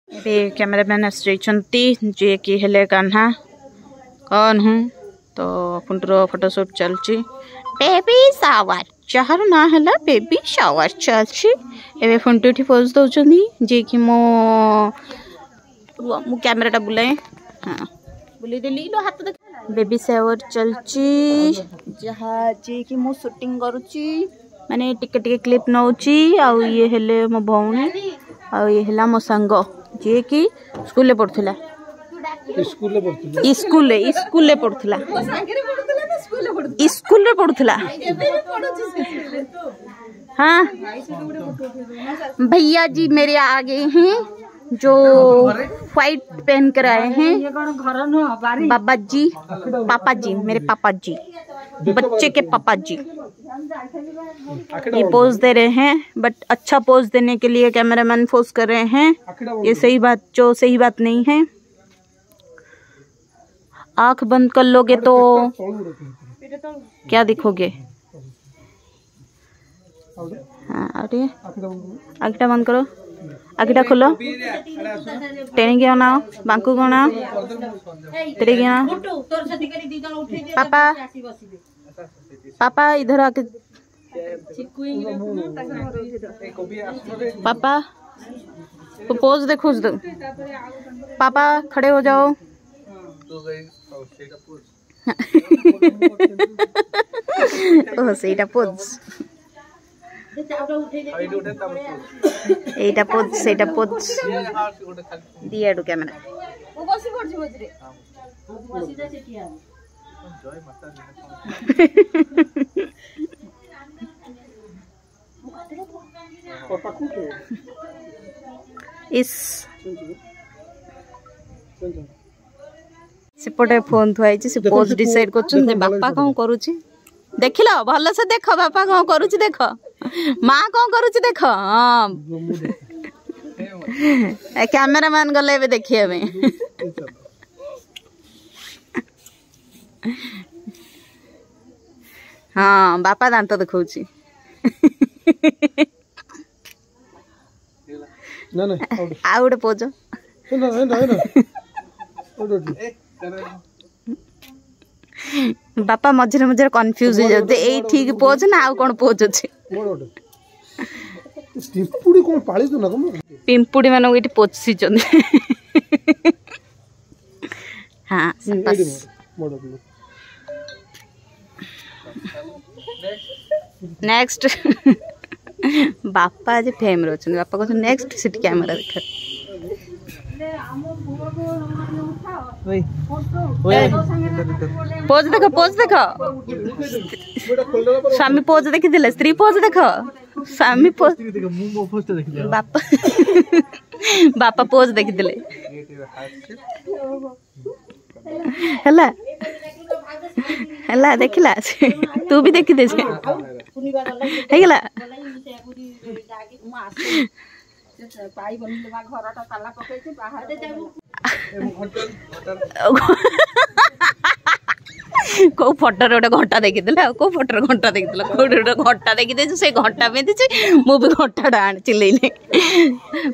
ये कैमरामैन आसुँच जे कि हेले कान्हा कौन हूँ तो पुंटर फोटोशूट चलची बेबी शावर जहार ना है बेबी शावर चलची एवं फुंटी पोज दौरान जे कि मो कैमेराटा बुलाए हाँ बुले देली लो हाथ देख बेबी शावर चलची जहाँ जे कि मो शूटिंग करुच्ची माने टिके टिके क्लिप नौची आउ ये हेले मो भौणी आउ ये हेला मो संग जे कि स्कूल पढ़ुला स्कूल पढ़ुला स्कूल पढ़ुला हाँ भैया जी मेरे आगे हैं जो व्हाइट पहन कर आए हैं बाबा जी पापा जी मेरे पापा जी बच्चे के पापा जी ये पोज दे रहे हैं बट अच्छा पोज देने के लिए कैमरामैन फोर्स कर रहे हैं ये सही बात नहीं है। आंख बंद कर लोगे तो क्या दिखोगे। हाँ अरे आँखटा बंद करो आँखटा खोलो टेणी की अनाओ बांकू को अनाओ तेरे की अनाओ पापा पापा इधर आके पापा तो पोज देखो पापा खड़े हो जाओ ओह सेटा पोज एटा पोज सेटा पोज दिया डू कैमरा इस सेपटे फोन थुआई से पोज डिसाइड कर बापा कौन करुची देख लो भल से देख बापा कौन करुची देख माँ कौन करुची देख हाँ कैमरामैन गले देखिए हाँ बापा दांत देखा आ गोटे पोज बापा मझे मझे कन्फ्यूज हो जाते ए ठीक पोज ना आउ कौन पोज अच्छे पिंपुड़ी मान ये पोषी हाँ नेक्स्ट बापा आज फेम रे बापा कहते नेक्स्ट सीट कैमरा देख पोज देख स्वामी पोज देखी स्त्री पोज देख स्वामी पोज बापा बापा पोज देखी है देखला तू भी देखी दे कौ फटर गोटे घंटा देखी कौ फटर घंटा देखी गोटे घंटा देखी से घंटा पिंधि मुझे घंटा आण चिल्ले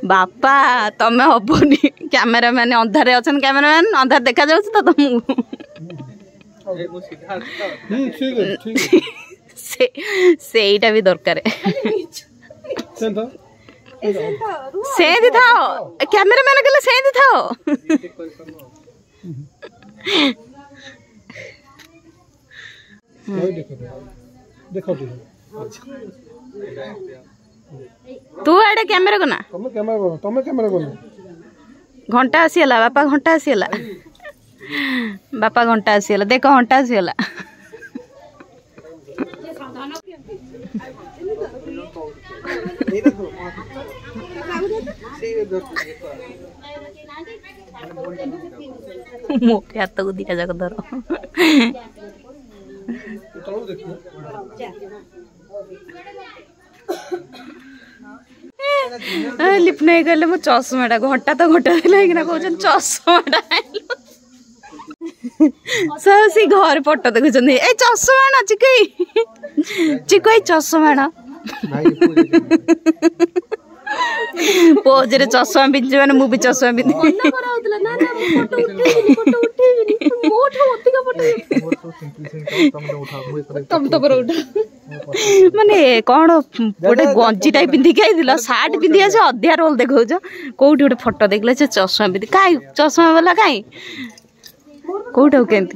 बापा तमें हबनी कैमरामैन अंधारे अच्छा कैमरामैन अंधार देखा जाऊँ तो तुमको सेटा भी दरकार सेंधी थाओ कैमरामैन कहले सेंधी थाओ तू आड़े कैमरा को ना तमे कैमरा को घंटा आसीगला बापा घंटा आसीगला बापा घंटा आसीगला देख घंटा आसीगला मो हाथ को दिटा जाक धर लिपना कहले मो चश्माटा घंटा तो घंटा दिला कौन चश्माटा सी घर पट देखुं ए चश्मा चिकई चिकई चश्मा पोज रे चश्मा पिंधि माने मु भी चश्मा पिंधि मना करा होतला ना ना फोटो उठेबिनी मोठो अधिक फोटो तुम तो पर उठा माने कौन गोटे गंजी टाइप पिंधि के आइदिल सार्ट पिंधि आसे अध्या रोल देखौछ कोउठी गोटे फोटो देखले से चश्मा पिंधि काई चश्मा वाला काई कोउठा केंती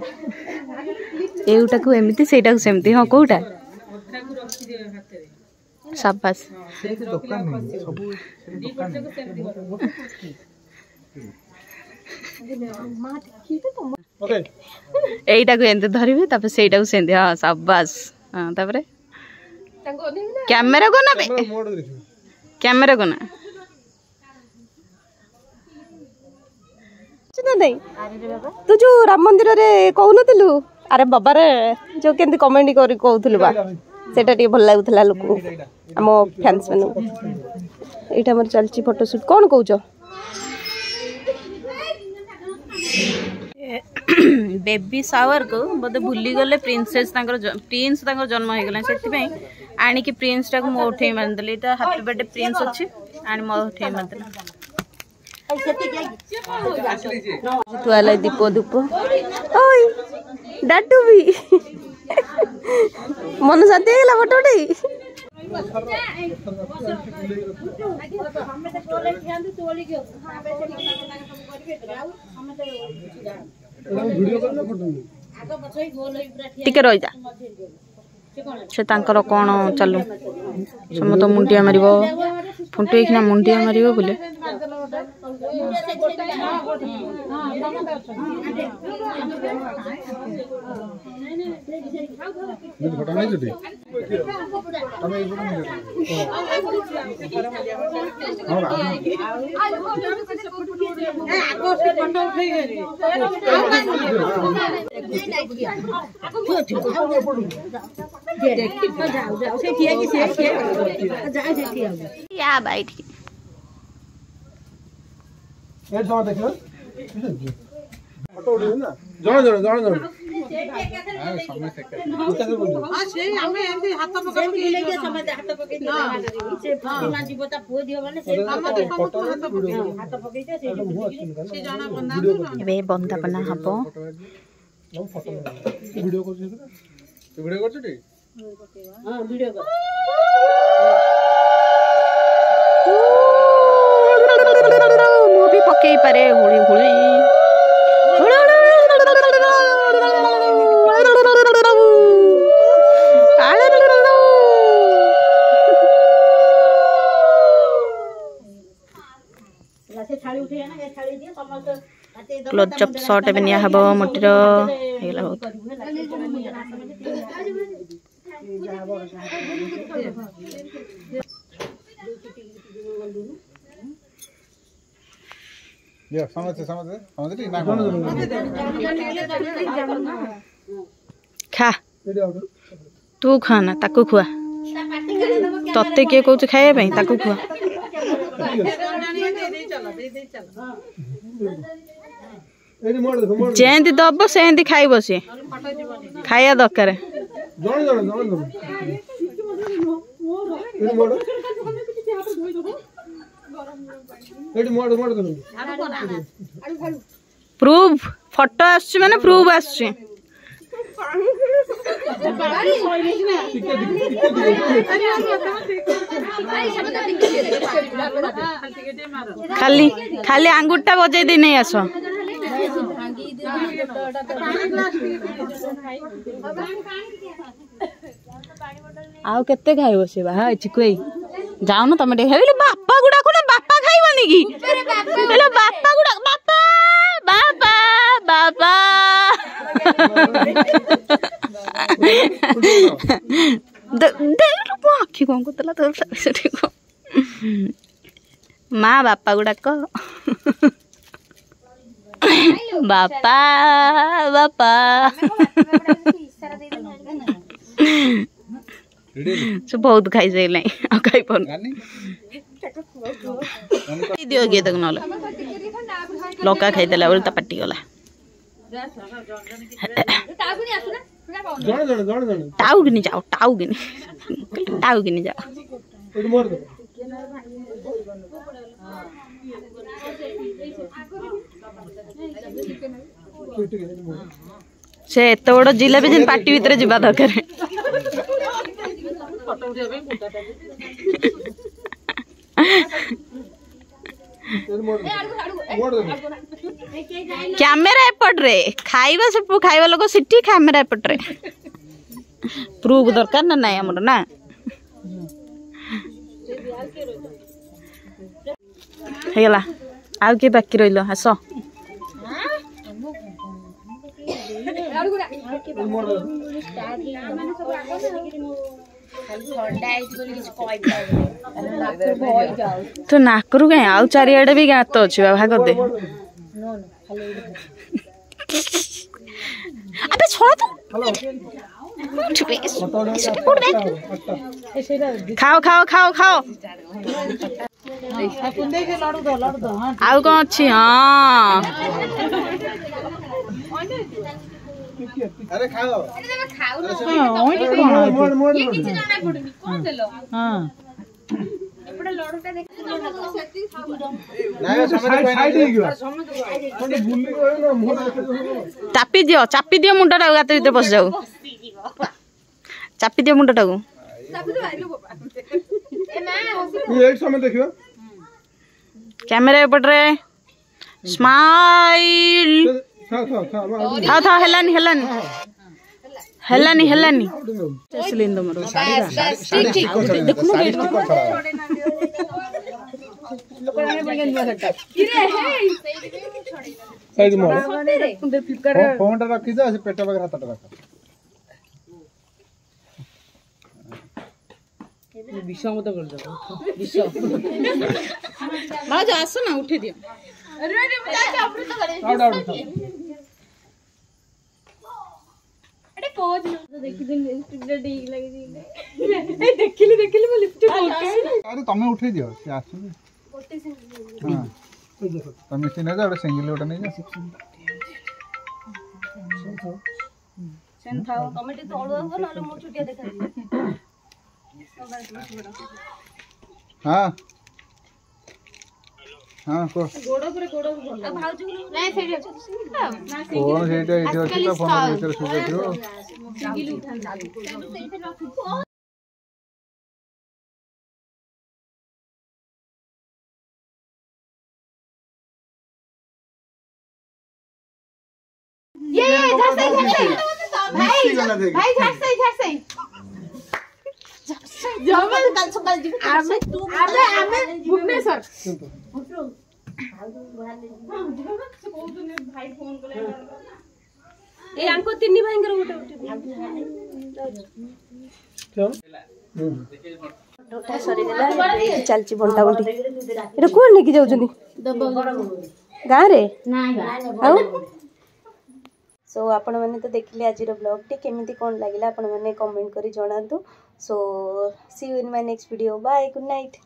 एउटा को एमिति सेटा को सेमति हां कोउठा शाबाश एटा को एंते धरिबे तापर सेटा को सेंदे हां शाबाश हां तापर कैमरा को ना कैमरा को ना नहीं तू जो राम मंदिर रे कहूनथिलु अरे बाबा रे जो केंती कमेंट करी कहूथलु बा सेटा टी भल लागुथला लोक हम फैंस मानु एटा हमर चलची फोटोशूट कोन कहूछ बेबी शावर को बोधे भूली गले प्रिंसेस प्रिंस जन्म हो गला से आनी कि प्रिंस टाक मो उठे मारदेली एटा हैप्पी बर्थडे प्रिंस अच्छी आनी मो उठे मारदेली तुआला दीप धूप ओय डाटू भी मन शांति है फोटो टिके रही जा से तांकर कौन चलू समत मुंडिया मार फुंटेना मुंडिया मार बोले या बैठ फोटो उठे ना जण जण जण जण से हमें एंती हाथ पकड़ के ले के समय हाथ पकड़ के से प्रतिमा जीवता पो दियो माने से हम फोटो हाथ पकड़ के से जाना बंदा बे बंदा बना हबो वीडियो कर तू वीडियो कर छटी हां वीडियो कर मो भी पकई पारे हुली हुली क्लोजअप शॉट एबे निया हबो मोटीर हेला बहुत ये समझ ली ना खा तू खाना ताकू खुआ तत्ते किए कहूँ खाइबा ପାଇଁ ताकू खुआ जेंती दब सेंती खाइब सी खाया दरकार प्रूफ फोटो आसुची माने प्रूफ आसुची खाली खाली आंगुठा बजे दे नहीं आस आउ केते खाइबो से बा चिकुई जाओ ना तमे हेले बापा गुडा को ना बापा खाइबनी की हेले बापा गुडा बापा बापा बापा दे रो आखी कोन को तला तो सेठी को मां बापा गुडा को बापा बापा से बहुत खाई से नहीं आ खाई पन दियो गे तक नले लौका खाई देला बोल त पट्टी गला टाउ गिनी जाओ टाउ गिनी जाओ से एत बड़ जिलेबी जेन पार्टी भितर जीवा दरकार कैमेरा एपट रे खाइबा सब खाइबा लोग सिटी कैमेरा एपट रे प्रूफ दरकार ना नाइ हमर ना हेला आउ के बाकी रहिलो हस तो नाकरू कहीं आउ चारिआडे भी गात अच्छे भाग दे अबे छोड़ तो खाओ खाओ खाओ खाओ आउ कौन अच्छी हाँ अरे खाओ चापी दियो मुंडा गात भीतर पस जाऊ चापी दियो मुंडा कैमेरा एपटे स्माइल था था हेलानी हेलानी हेलानी हेलानी सिलिंदर मरो ठीक ठीक देखो फोन रखी जा पेट पाखे हाथ रख विषय मत कर दो विषय राज आसो ना उठे दियो अरे अमृत करे अरे पोज न देखि दिन लिपस्टिक ठीक लगी ए देखिली मो लिपस्टिक बोल अरे तमे उठे दियो से आसु हां तमे सिने जा सिंगल ओटा नहीं जा सेन थाओ कमेटी तोड़ दो ना मो छुटिया देखा हां हां को गोड़ भल आ भाउजी नै सेडी फोन सेटा एटी अछि त फोन भीतर सुबे थियो सिंगल उठान ये भाई झरसे जमल कल सकाल जी आमे भुवनेश्वर भाई फोन करे ए आंको तिन्नी भाईंगर उठे उठे सरी देला चलची बंटा बंटी एटा कोन लेके जाउछनी गाँ रे ना सो आपण मैंने तो देखिले आज ब्लॉग टी केमिति कौन लगिला आपण मैंने कमेंट करी जणातु so see you in my next video bye good night.